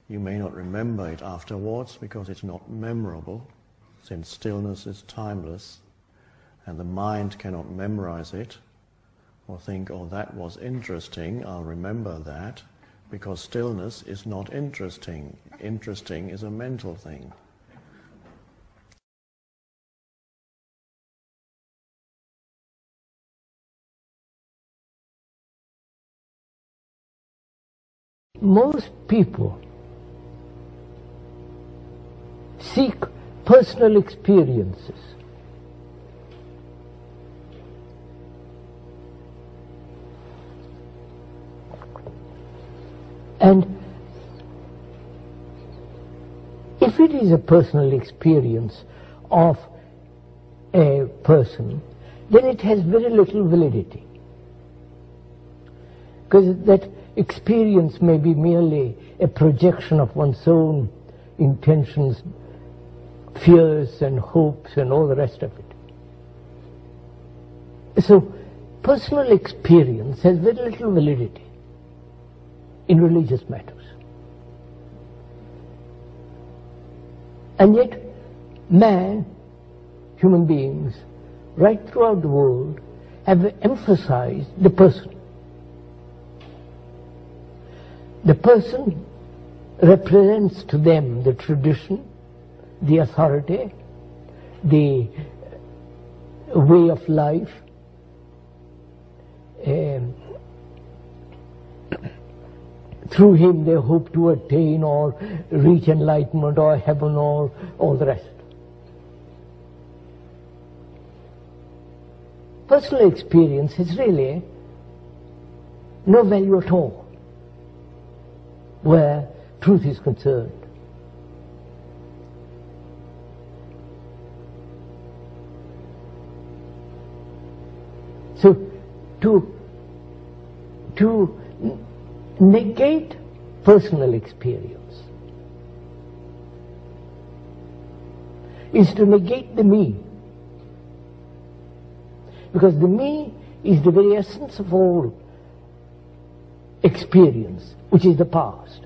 You may not remember it afterwards because it's not memorable, since stillness is timeless, and the mind cannot memorize it or think, oh, that was interesting, I'll remember that, because stillness is not interesting. Interesting is a mental thing. Most people seek personal experiences. And if it is a personal experience of a person, then it has very little validity. Because that experience may be merely a projection of one's own intentions, fears and hopes and all the rest of it. So personal experience has very little validity in religious matters. And yet man, human beings, right throughout the world have emphasized the person. The person represents to them the tradition, the authority, the way of life, through him they hope to attain or reach enlightenment or heaven or all the rest. Personal experience has really no value at all where truth is concerned. So to negate personal experience is to negate the me, because the me is the very essence of all experience, which is the past.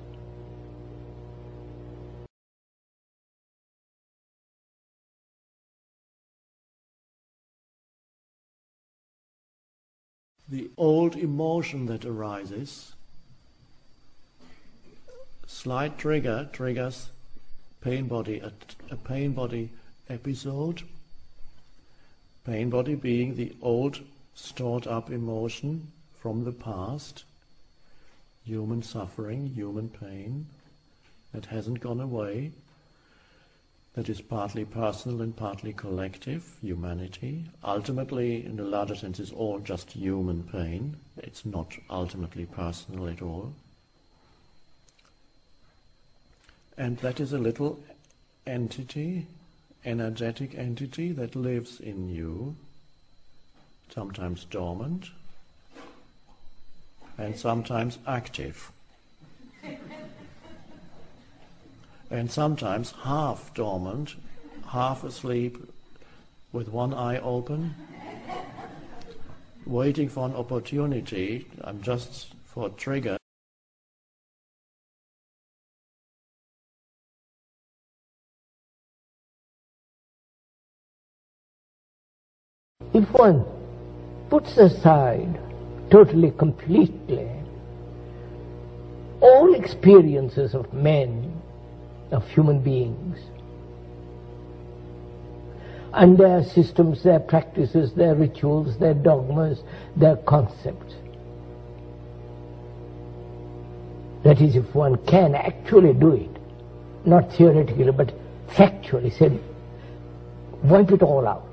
The old emotion that arises, slight trigger triggers pain body, a pain body episode, pain body being the old stored up emotion from the past, human suffering, human pain that hasn't gone away, that is partly personal and partly collective, humanity. Ultimately, in the larger sense, is all just human pain. It's not ultimately personal at all. And that is a little entity, energetic entity that lives in you, sometimes dormant and sometimes active. And sometimes half dormant, half asleep, with one eye open, waiting for an opportunity, just for a trigger. If one puts aside totally, completely, all experiences of men, of human beings, and their systems, their practices, their rituals, their dogmas, their concepts. That is, if one can actually do it, not theoretically, but factually, say, wipe it all out.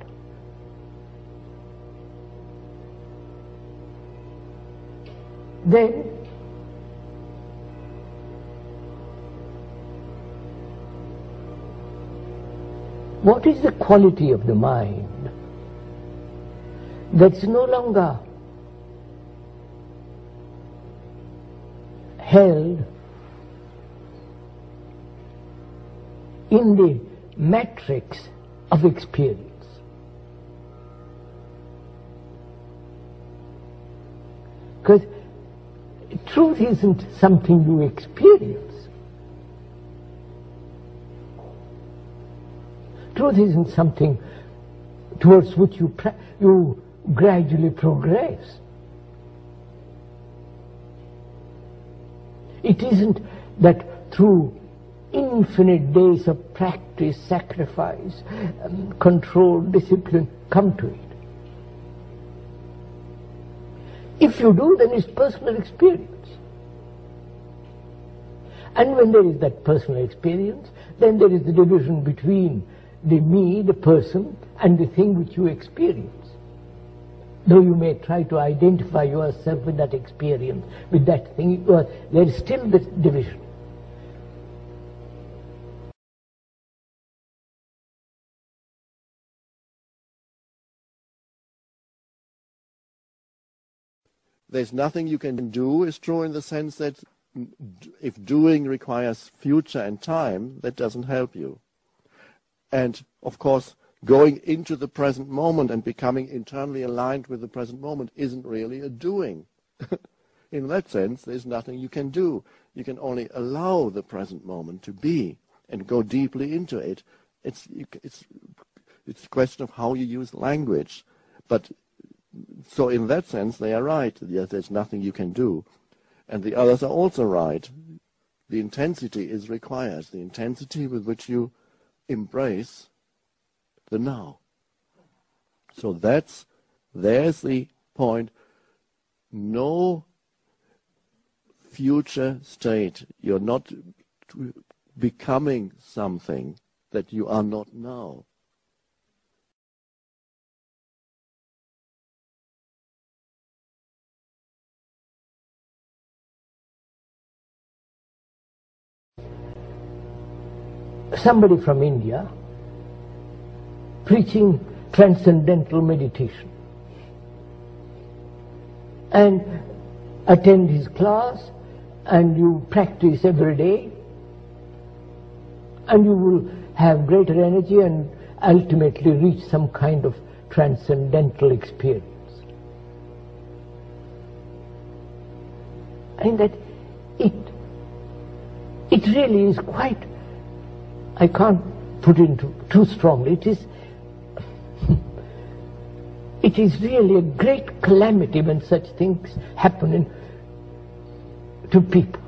Then what is the quality of the mind that's no longer held in the matrix of experience? Because truth isn't something you experience. Truth isn't something towards which you gradually progress. It isn't that through infinite days of practice, sacrifice, control, discipline, come to it. If you do, then it's personal experience. And when there is that personal experience, then there is the division between the me, the person, and the thing which you experience. Though you may try to identify yourself with that experience, with that thing, there is still this division. There's nothing you can do is true in the sense that if doing requires future and time, that doesn't help you. And, of course, going into the present moment and becoming internally aligned with the present moment isn't really a doing. In that sense, there's nothing you can do. You can only allow the present moment to be and go deeply into it. It's a question of how you use language. But so in that sense, they are right. There's nothing you can do. And the others are also right. The intensity is required, the intensity with which you embrace the now. So there's the point. No future state. You're not becoming something that you are not now. Somebody from India preaching transcendental meditation, and attend his class, and you practice every day, and you will have greater energy and ultimately reach some kind of transcendental experience. And that it really is quite, I can't put it too strongly, it is really a great calamity when such things happen to people.